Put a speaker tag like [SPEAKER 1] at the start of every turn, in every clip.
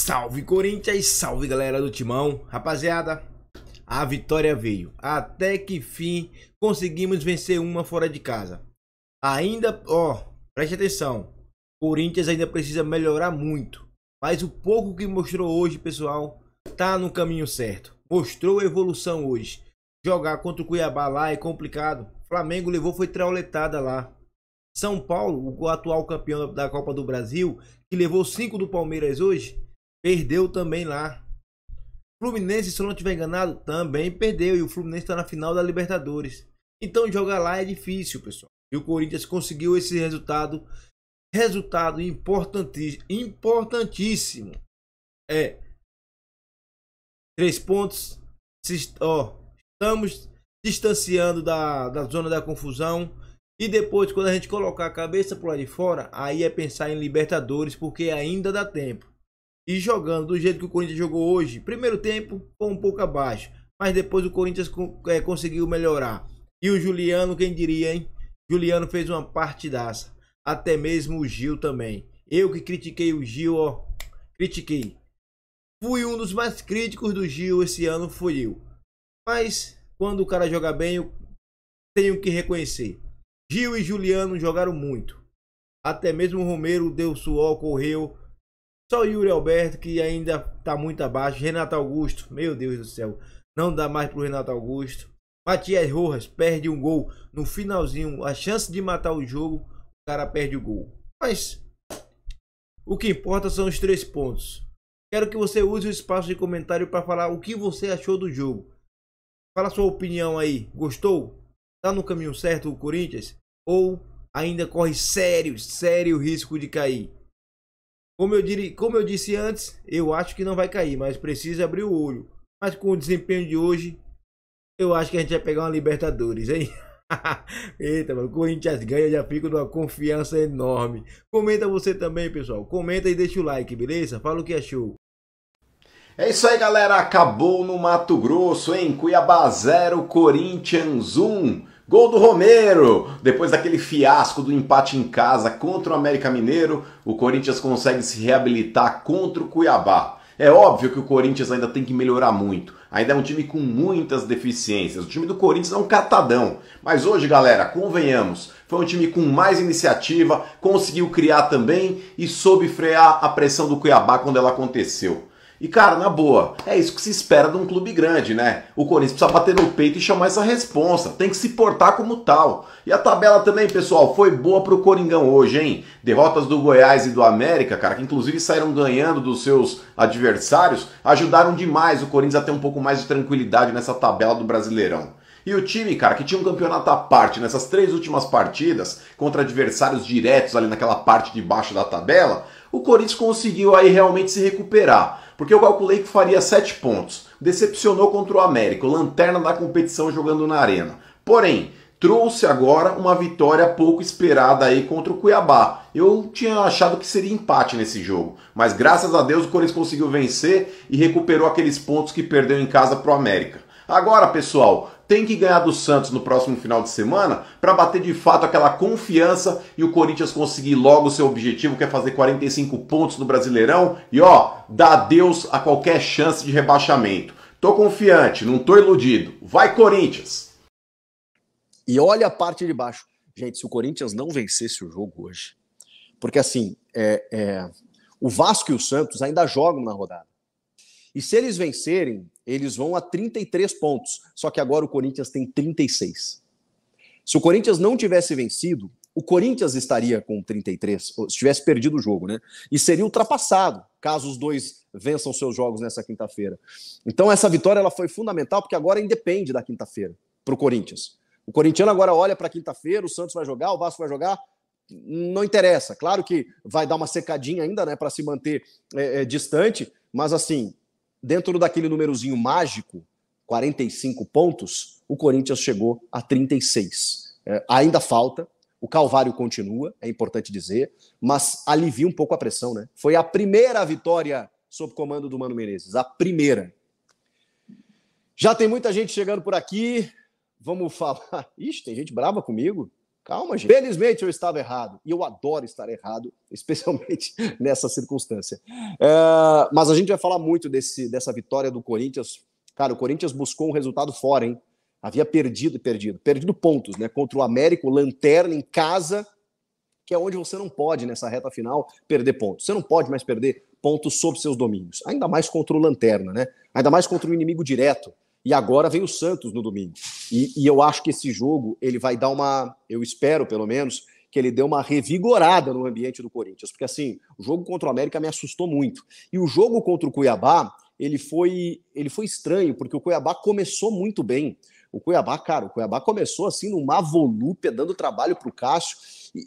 [SPEAKER 1] Salve Corinthians, salve galera do Timão. Rapaziada, a vitória veio. Até que fim conseguimos vencer uma fora de casa. Ainda, preste atenção. Corinthians ainda precisa melhorar muito. Mas o pouco que mostrou hoje, pessoal, tá no caminho certo. Mostrou evolução hoje. Jogar contra o Cuiabá lá é complicado. Flamengo levou, foi trauletada lá. São Paulo, o atual campeão da Copa do Brasil, que levou 5 do Palmeiras hoje, perdeu também lá. Fluminense, se eu não estiver enganado, também perdeu. E o Fluminense está na final da Libertadores. Então jogar lá é difícil, pessoal. E o Corinthians conseguiu esse resultado. Resultado importantíssimo. Importantíssimo. 3 pontos. Estamos distanciando da zona da confusão. E depois, quando a gente colocar a cabeça por lá de fora, aí é pensar em Libertadores, porque ainda dá tempo. E jogando do jeito que o Corinthians jogou hoje, primeiro tempo foi um pouco abaixo, mas depois o Corinthians conseguiu melhorar. E o Juliano, quem diria, hein? Juliano fez uma partidaça. Até mesmo o Gil também. Eu que critiquei o Gil, critiquei. Fui um dos mais críticos do Gil esse ano, fui eu. Mas quando o cara joga bem, eu tenho que reconhecer. Gil e Juliano jogaram muito. Até mesmo o Romero deu suor, correu. Só o Yuri Alberto que ainda tá muito abaixo. Renato Augusto, meu Deus do céu, não dá mais pro Renato Augusto. Matias Rojas perde um gol no finalzinho. A chance de matar o jogo, o cara perde o gol. Mas o que importa são os 3 pontos. Quero que você use o espaço de comentário para falar o que você achou do jogo. Fala sua opinião aí. Gostou? Tá no caminho certo o Corinthians? Ou ainda corre sério risco de cair? Como eu disse antes, eu acho que não vai cair, mas precisa abrir o olho. Mas com o desempenho de hoje, eu acho que a gente vai pegar uma Libertadores, hein? Eita, mano, o Corinthians ganha, já fica numa confiança enorme. Comenta você também, pessoal. Comenta e deixa o like, beleza? Fala o que achou.
[SPEAKER 2] É isso aí, galera. Acabou no Mato Grosso, hein? Cuiabá 0, Corinthians 1. Gol do Romero! Depois daquele fiasco do empate em casa contra o América Mineiro, o Corinthians consegue se reabilitar contra o Cuiabá. É óbvio que o Corinthians ainda tem que melhorar muito. Ainda é um time com muitas deficiências. O time do Corinthians é um catadão. Mas hoje, galera, convenhamos, foi um time com mais iniciativa, conseguiu criar também e soube frear a pressão do Cuiabá quando ela aconteceu. E cara, na boa, é isso que se espera de um clube grande, né? O Corinthians precisa bater no peito e chamar essa responsa, tem que se portar como tal. E a tabela também, pessoal, foi boa pro Coringão hoje, hein? Derrotas do Goiás e do América, cara, que inclusive saíram ganhando dos seus adversários, ajudaram demais o Corinthians a ter um pouco mais de tranquilidade nessa tabela do Brasileirão. E o time, cara, que tinha um campeonato à parte nessas 3 últimas partidas, contra adversários diretos ali naquela parte de baixo da tabela, o Corinthians conseguiu aí realmente se recuperar. Porque eu calculei que faria 7 pontos. Decepcionou contra o América, o lanterna da competição jogando na arena. Porém, trouxe agora uma vitória pouco esperada aí contra o Cuiabá. Eu tinha achado que seria empate nesse jogo, mas graças a Deus o Corinthians conseguiu vencer e recuperou aqueles pontos que perdeu em casa pro América. Agora, pessoal, tem que ganhar do Santos no próximo final de semana para bater de fato aquela confiança e o Corinthians conseguir logo o seu objetivo, que é fazer 45 pontos no Brasileirão e dar adeus a qualquer chance de rebaixamento. Tô confiante, não tô iludido. Vai, Corinthians!
[SPEAKER 3] E olha a parte de baixo. Gente, se o Corinthians não vencesse o jogo hoje, porque assim, o Vasco e o Santos ainda jogam na rodada. E se eles vencerem, eles vão a 33 pontos. Só que agora o Corinthians tem 36. Se o Corinthians não tivesse vencido, o Corinthians estaria com 33, se tivesse perdido o jogo, né? E seria ultrapassado, caso os dois vençam seus jogos nessa quinta-feira. Então essa vitória ela foi fundamental, porque agora independe da quinta-feira para o Corinthians. O corintiano agora olha para quinta-feira, o Santos vai jogar, o Vasco vai jogar, não interessa. Claro que vai dar uma secadinha ainda, né, para se manter distante, mas assim, dentro daquele númerozinho mágico, 45 pontos, o Corinthians chegou a 36. Ainda falta, o calvário continua, é importante dizer, mas alivia um pouco a pressão, né? Foi a primeira vitória sob comando do Mano Menezes, a primeira. Já tem muita gente chegando por aqui, vamos falar... Ixi, tem gente brava comigo? Calma, gente. Felizmente eu estava errado. E eu adoro estar errado, especialmente nessa circunstância. Mas a gente vai falar muito dessa vitória do Corinthians. Cara, o Corinthians buscou um resultado fora, hein? Havia perdido pontos, né? Contra o América, o Lanterna, em casa, que é onde você não pode, nessa reta final, perder pontos. Você não pode mais perder pontos sobre seus domínios. Ainda mais contra o Lanterna, né? Ainda mais contra o inimigo direto. E agora vem o Santos no domingo. E eu acho que esse jogo, ele vai dar eu espero, pelo menos, que ele dê uma revigorada no ambiente do Corinthians. Porque, assim, o jogo contra o América me assustou muito. E o jogo contra o Cuiabá, ele foi estranho, porque o Cuiabá começou muito bem. O Cuiabá começou, assim, numa volúpia, dando trabalho para o Cássio.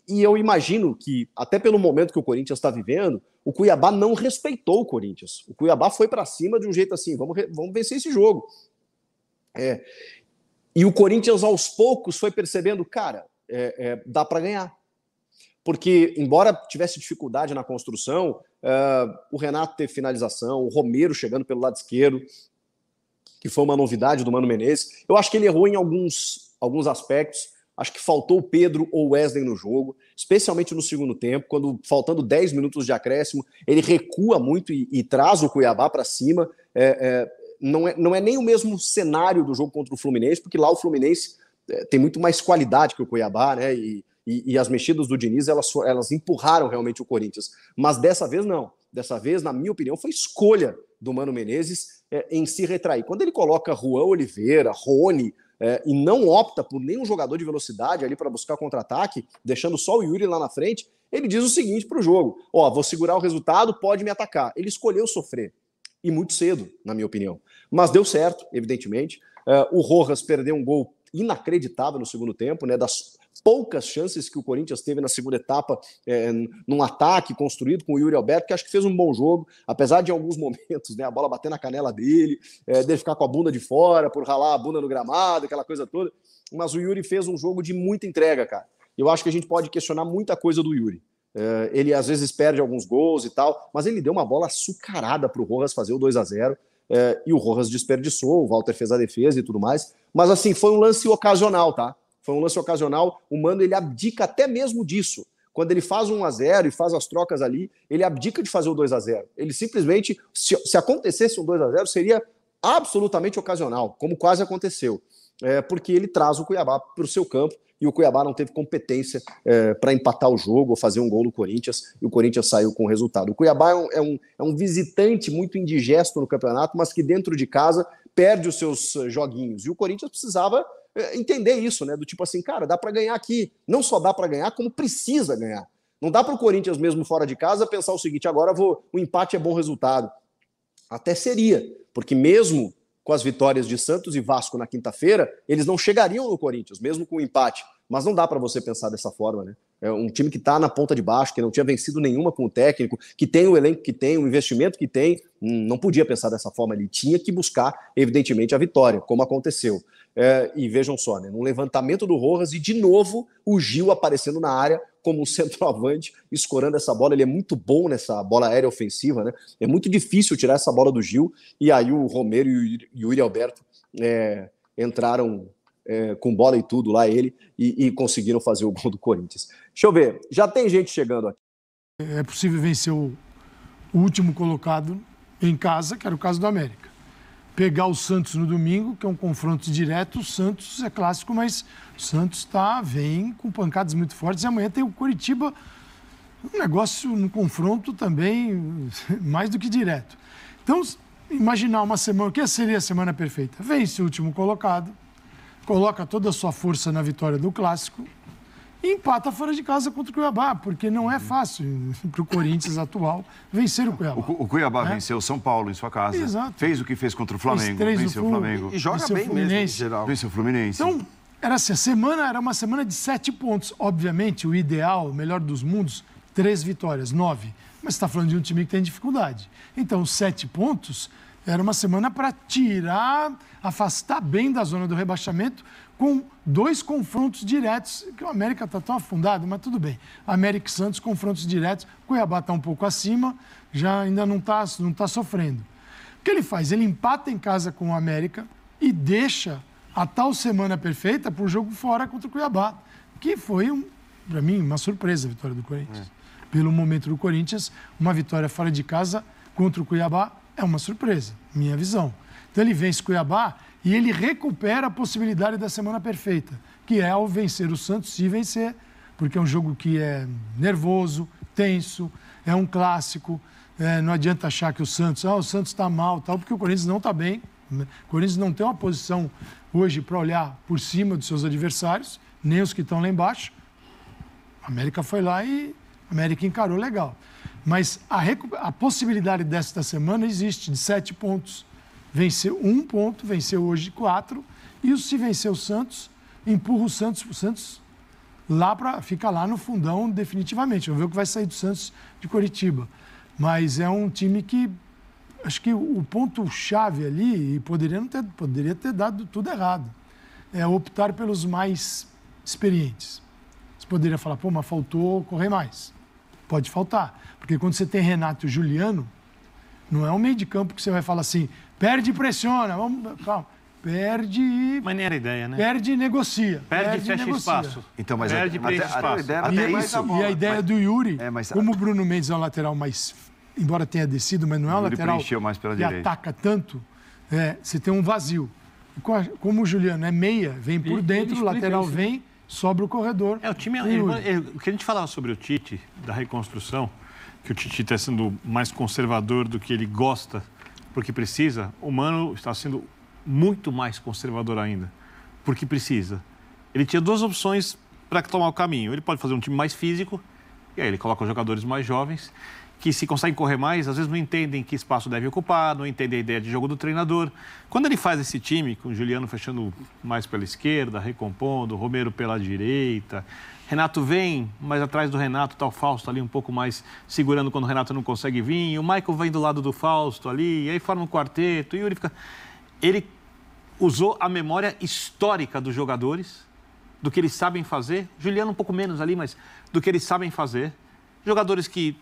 [SPEAKER 3] E eu imagino que, até pelo momento que o Corinthians está vivendo, o Cuiabá não respeitou o Corinthians. O Cuiabá foi para cima de um jeito assim, vamos vencer esse jogo. E o Corinthians, aos poucos, foi percebendo, cara, dá para ganhar. Porque, embora tivesse dificuldade na construção, o Renato teve finalização, o Romero chegando pelo lado esquerdo, que foi uma novidade do Mano Menezes. Eu acho que ele errou em alguns aspectos. Acho que faltou o Pedro ou o Wesley no jogo, especialmente no segundo tempo, quando, faltando 10 minutos de acréscimo, ele recua muito e traz o Cuiabá para cima. Não é nem o mesmo cenário do jogo contra o Fluminense, porque lá o Fluminense tem muito mais qualidade que o Cuiabá, né? E as mexidas do Diniz, elas empurraram realmente o Corinthians. Mas dessa vez, não. Dessa vez, na minha opinião, foi escolha do Mano Menezes em se retrair. Quando ele coloca Juan Oliveira, Rony, e não opta por nenhum jogador de velocidade ali para buscar contra-ataque, deixando só o Yuri lá na frente, ele diz o seguinte para o jogo: vou segurar o resultado, pode me atacar. Ele escolheu sofrer. E muito cedo, na minha opinião. Mas deu certo, evidentemente. O Rojas perdeu um gol inacreditável no segundo tempo, né? Das poucas chances que o Corinthians teve na segunda etapa, num ataque construído com o Yuri Alberto, que acho que fez um bom jogo, apesar de em alguns momentos, né, a bola bater na canela dele ficar com a bunda de fora, por ralar a bunda no gramado, aquela coisa toda. Mas o Yuri fez um jogo de muita entrega, cara. Eu acho que a gente pode questionar muita coisa do Yuri. Ele às vezes perde alguns gols e tal, mas ele deu uma bola açucarada para o Rojas fazer o 2-0, e o Rojas desperdiçou, o Walter fez a defesa e tudo mais, mas assim, foi um lance ocasional, tá? Foi um lance ocasional, o Mano ele abdica até mesmo disso. Quando ele faz 1-0 e faz as trocas ali, ele abdica de fazer o 2-0. Ele simplesmente, se acontecesse um 2-0, seria absolutamente ocasional, como quase aconteceu, porque ele traz o Cuiabá para o seu campo, e o Cuiabá não teve competência para empatar o jogo ou fazer um gol no Corinthians, e o Corinthians saiu com o resultado. O Cuiabá é um visitante muito indigesto no campeonato, mas que dentro de casa perde os seus joguinhos. E o Corinthians precisava entender isso, né? Do tipo assim, cara, dá para ganhar aqui. Não só dá para ganhar, como precisa ganhar. Não dá para o Corinthians, mesmo fora de casa, pensar o seguinte: agora o empate é bom resultado. Até seria, porque mesmo com as vitórias de Santos e Vasco na quinta-feira, eles não chegariam no Corinthians, mesmo com o empate. Mas não dá para você pensar dessa forma, né? É um time que está na ponta de baixo, que não tinha vencido nenhuma com o técnico, que tem o elenco que tem, o investimento que tem, não podia pensar dessa forma. Ele tinha que buscar, evidentemente, a vitória, como aconteceu. E vejam só, né? No levantamento do Rojas, e de novo o Gil aparecendo na área como um centroavante, escorando essa bola. Ele é muito bom nessa bola aérea ofensiva, né? É muito difícil tirar essa bola do Gil, e aí o Romero e o Yuri Alberto entraram com bola e tudo lá, e conseguiram fazer o gol do Corinthians. Deixa eu ver, já tem gente chegando aqui.
[SPEAKER 4] É possível vencer o último colocado em casa, que era o caso do América. Pegar o Santos no domingo, que é um confronto direto. O Santos é clássico, mas o Santos vem com pancadas muito fortes. E amanhã tem o Coritiba, um negócio no confronto também mais do que direto. Então, imaginar uma semana, o que seria a semana perfeita? Vence o último colocado, coloca toda a sua força na vitória do clássico e empata fora de casa contra o Cuiabá, porque não é fácil para o Corinthians atual vencer o Cuiabá.
[SPEAKER 5] O Cuiabá venceu o São Paulo em sua casa.
[SPEAKER 4] Exato.
[SPEAKER 5] Fez o que fez contra o Flamengo.
[SPEAKER 4] Venceu
[SPEAKER 5] o Flamengo.
[SPEAKER 6] E joga bem mesmo, em geral.
[SPEAKER 5] Venceu o Fluminense.
[SPEAKER 4] Então, era assim, a semana era uma semana de 7 pontos. Obviamente, o ideal, o melhor dos mundos, 3 vitórias, 9. Mas você está falando de um time que tem dificuldade. Então, 7 pontos era uma semana para afastar bem da zona do rebaixamento, com 2 confrontos diretos, que o América está tão afundado, mas tudo bem. América e Santos, confrontos diretos, Cuiabá está um pouco acima, já ainda não tá sofrendo. O que ele faz? Ele empata em casa com o América e deixa a tal semana perfeita para o jogo fora contra o Cuiabá. que foi, para mim, uma surpresa a vitória do Corinthians. Pelo momento do Corinthians, uma vitória fora de casa contra o Cuiabá é uma surpresa, minha visão. Então ele vence o Cuiabá e ele recupera a possibilidade da semana perfeita, que é ao vencer o Santos, se vencer, porque é um jogo que é nervoso, tenso, é um clássico. Não adianta achar que o Santos está mal, tal, porque o Corinthians não está bem. O Corinthians não tem uma posição hoje para olhar por cima dos seus adversários, nem os que estão lá embaixo. A América foi lá e a América encarou legal. Mas a possibilidade desta semana existe, de 7 pontos. Venceu 1 ponto, venceu hoje 4. E se vencer o Santos, empurra o Santos fica lá no fundão definitivamente. Vamos ver o que vai sair do Santos de Coritiba. Mas é um time que, acho que o ponto-chave ali, e poderia ter dado tudo errado, é optar pelos mais experientes. Você poderia falar, mas faltou correr mais. Pode faltar, porque quando você tem Renato e Juliano, não é um meio de campo que você vai falar assim, perde e pressiona, calma. Perde e...
[SPEAKER 6] Mas nem era ideia, né?
[SPEAKER 4] Perde e negocia.
[SPEAKER 6] Perde e fecha espaço.
[SPEAKER 5] Então, mas
[SPEAKER 6] perde e preenche espaço.
[SPEAKER 4] E a ideia do Yuri, como o Bruno Mendes é um lateral mais... Embora tenha descido, mas não é um lateral
[SPEAKER 5] mais pela
[SPEAKER 4] que
[SPEAKER 5] direita.
[SPEAKER 4] Ataca tanto, você tem um vazio. Como o Juliano é meia, vem por dentro, o lateral vem, sobra o corredor.
[SPEAKER 6] O time... O que a gente falava sobre o Tite, da reconstrução, que o Tite está sendo mais conservador do que ele gosta, porque precisa, o Mano está sendo muito mais conservador ainda, porque precisa. Ele tinha 2 opções para tomar o caminho. Ele pode fazer um time mais físico, e aí ele coloca os jogadores mais jovens, que se conseguem correr mais, às vezes não entendem que espaço deve ocupar, não entendem a ideia de jogo do treinador. Quando ele faz esse time, com o Juliano fechando mais pela esquerda, recompondo, Romero pela direita, Renato vem, mas atrás do Renato está o Fausto ali um pouco mais segurando quando o Renato não consegue vir, o Michael vem do lado do Fausto ali, e aí forma um quarteto, e o Yuri fica... Ele usou a memória histórica dos jogadores, do que eles sabem fazer, Juliano um pouco menos ali, mas do que eles sabem fazer, jogadores que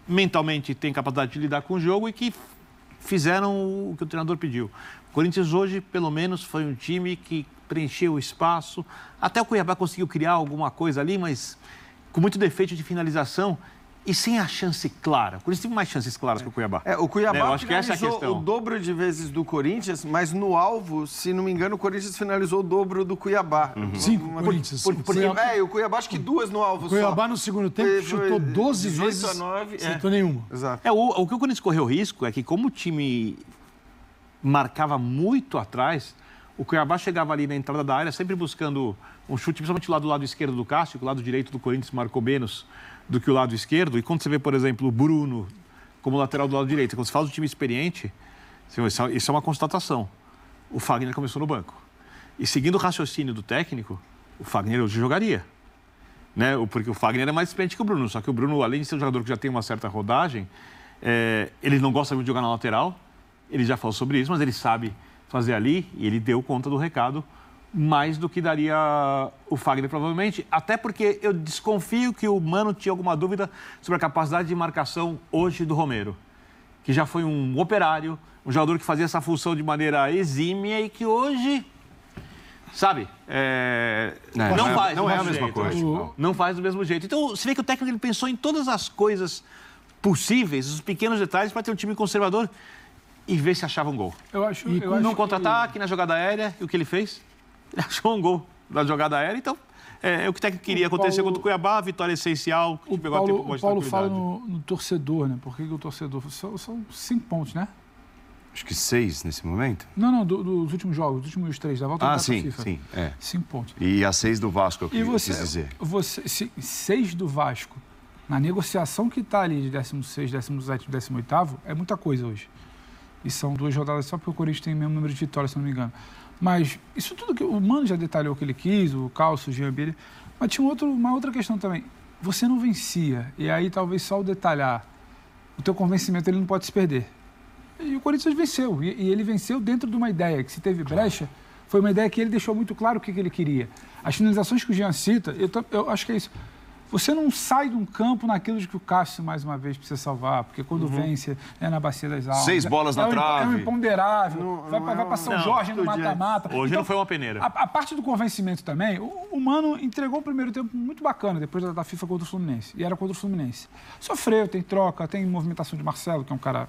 [SPEAKER 6] mentalmente têm capacidade de lidar com o jogo e que fizeram o que o treinador pediu. O Corinthians hoje, pelo menos, foi um time que preencheu o espaço, até o Cuiabá conseguiu criar alguma coisa ali, mas com muito defeito de finalização e sem a chance clara. O Corinthians teve mais chances claras que o Cuiabá.
[SPEAKER 7] O Cuiabá
[SPEAKER 6] eu acho que essa é a questão.
[SPEAKER 7] O dobro de vezes do Corinthians, mas no alvo, se não me engano, o Corinthians finalizou o dobro do Cuiabá.
[SPEAKER 4] 5 Corinthians.
[SPEAKER 7] O Cuiabá acho que 2 no alvo só.
[SPEAKER 4] O Cuiabá no segundo tempo chutou 12 vezes,
[SPEAKER 7] 18 a 9,
[SPEAKER 4] acertou nenhuma.
[SPEAKER 7] Exato.
[SPEAKER 6] O que o Corinthians correu risco é que como o time marcava muito atrás, o Cuiabá chegava ali na entrada da área, sempre buscando um chute, principalmente lá do lado esquerdo do Cássio, que o lado direito do Corinthians marcou menos do que o lado esquerdo. E quando você vê, por exemplo, o Bruno como lateral do lado direito, quando você fala do time experiente, isso é uma constatação. O Fagner começou no banco. E seguindo o raciocínio do técnico, o Fagner hoje jogaria. Né? Porque o Fagner é mais experiente que o Bruno. Só que o Bruno, além de ser um jogador que já tem uma certa rodagem, ele não gosta muito de jogar na lateral. Ele já falou sobre isso, mas ele sabe fazer ali, e ele deu conta do recado mais do que daria o Fagner, provavelmente. Até porque eu desconfio que o Mano tinha alguma dúvida sobre a capacidade de marcação hoje do Romero, que já foi um operário, um jogador que fazia essa função de maneira exímia e que hoje, sabe, não faz do mesmo jeito. Não faz do mesmo jeito. Então, você vê que o técnico ele pensou em todas as coisas possíveis, os pequenos detalhes para ter um time conservador e ver se achava um gol. No contra-ataque, na jogada aérea, e o que ele fez? Ele achou um gol na jogada aérea, então é o que o técnico queria acontecer contra o Cuiabá, a vitória essencial.
[SPEAKER 8] O Paulo fala no torcedor, né? Por que o torcedor... São 5 pontos, né?
[SPEAKER 5] Acho que 6 nesse momento.
[SPEAKER 8] Não, dos últimos jogos, dos últimos 3, da volta da FIFA.
[SPEAKER 5] Sim.
[SPEAKER 8] 5 pontos.
[SPEAKER 5] E a 6 do Vasco, eu quis dizer.
[SPEAKER 8] 6 do Vasco, na negociação que está ali de 16º, 17º, 18º, é muita coisa hoje. E são 2 rodadas só porque o Corinthians tem o mesmo número de vitórias, se não me engano. Mas isso tudo que o Mano já detalhou o que ele quis, o Calço, o Jean Billy, mas tinha uma outra questão também. Você não vencia, e aí talvez só o detalhar, o teu convencimento ele não pode se perder. E o Corinthians venceu, e ele venceu dentro de uma ideia, que se teve brecha, foi uma ideia que ele deixou muito claro o que ele queria. As finalizações que o Jean cita, eu acho que é isso. você não sai de um campo naquilo de que o Cássio, mais uma vez, precisa salvar, porque quando vence é na Bacia das Almas.
[SPEAKER 5] 6 bolas na trave.
[SPEAKER 8] É um imponderável, vai para São Jorge no mata-mata.
[SPEAKER 6] Hoje
[SPEAKER 8] então,
[SPEAKER 6] não foi uma peneira.
[SPEAKER 8] A parte do convencimento também, o Mano entregou o primeiro tempo muito bacana, depois da FIFA contra o Fluminense, e era contra o Fluminense. Sofreu, tem troca, tem movimentação de Marcelo, que é um cara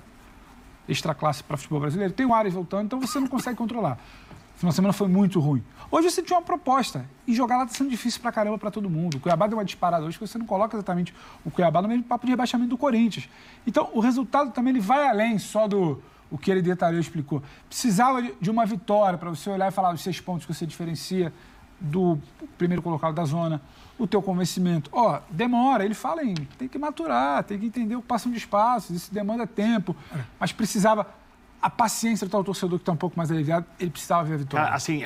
[SPEAKER 8] extra classe para futebol brasileiro, tem o Ares voltando, então você não consegue controlar. O final de semana foi muito ruim. Hoje você tinha uma proposta. E jogar lá está sendo difícil pra caramba pra todo mundo. O Cuiabá deu uma disparada hoje que você não coloca exatamente o Cuiabá no mesmo papo de rebaixamento do Corinthians. Então, o resultado também ele vai além só do o que ele detalhou e explicou. Precisava de uma vitória para você olhar e falar os 6 pontos que você diferencia do primeiro colocado da zona, o teu convencimento. Demora, ele fala tem que maturar, tem que entender o que passam de espaços, isso demanda tempo, mas precisava... A paciência do tal torcedor que está um pouco mais aliviado, ele precisava ver a vitória.
[SPEAKER 6] Assim.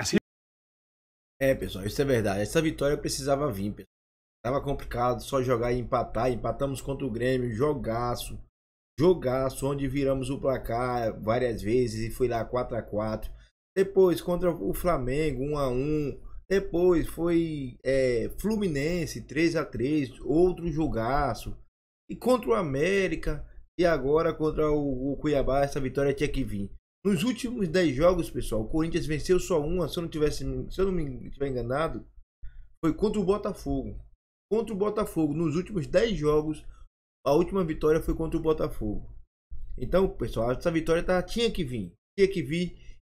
[SPEAKER 1] Pessoal, isso é verdade. Essa vitória precisava vir, pessoal. Tava complicado só jogar e empatar. Empatamos contra o Grêmio, jogaço, onde viramos o placar várias vezes e foi lá 4-4. Depois contra o Flamengo, 1-1. Depois foi Fluminense, 3-3, outro jogaço. E contra o América... E agora, contra o Cuiabá, essa vitória tinha que vir. Nos últimos 10 jogos, pessoal, o Corinthians venceu só uma, se eu não me estiver enganado, foi contra o Botafogo. Contra o Botafogo, nos últimos 10 jogos, a última vitória foi contra o Botafogo. Então, pessoal, essa vitória tinha que vir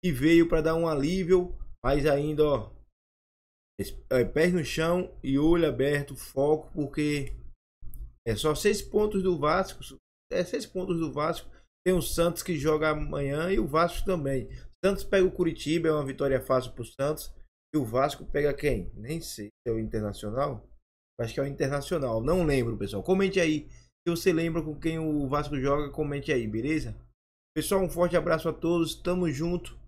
[SPEAKER 1] e veio para dar um alívio, mas ainda, pés no chão e olho aberto, foco, porque é só 6 pontos do Vasco. 6 pontos do Vasco. Tem o Santos que joga amanhã e o Vasco também. Santos pega o Curitiba, é uma vitória fácil pro Santos. E o Vasco pega quem? Nem sei se é o Internacional. Acho que é o Internacional. Não lembro, pessoal. Comente aí. Se você lembra com quem o Vasco joga, comente aí, beleza? Pessoal, um forte abraço a todos. Tamo junto.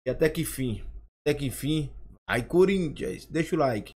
[SPEAKER 1] E até que enfim. Aí, Corinthians. Deixa o like.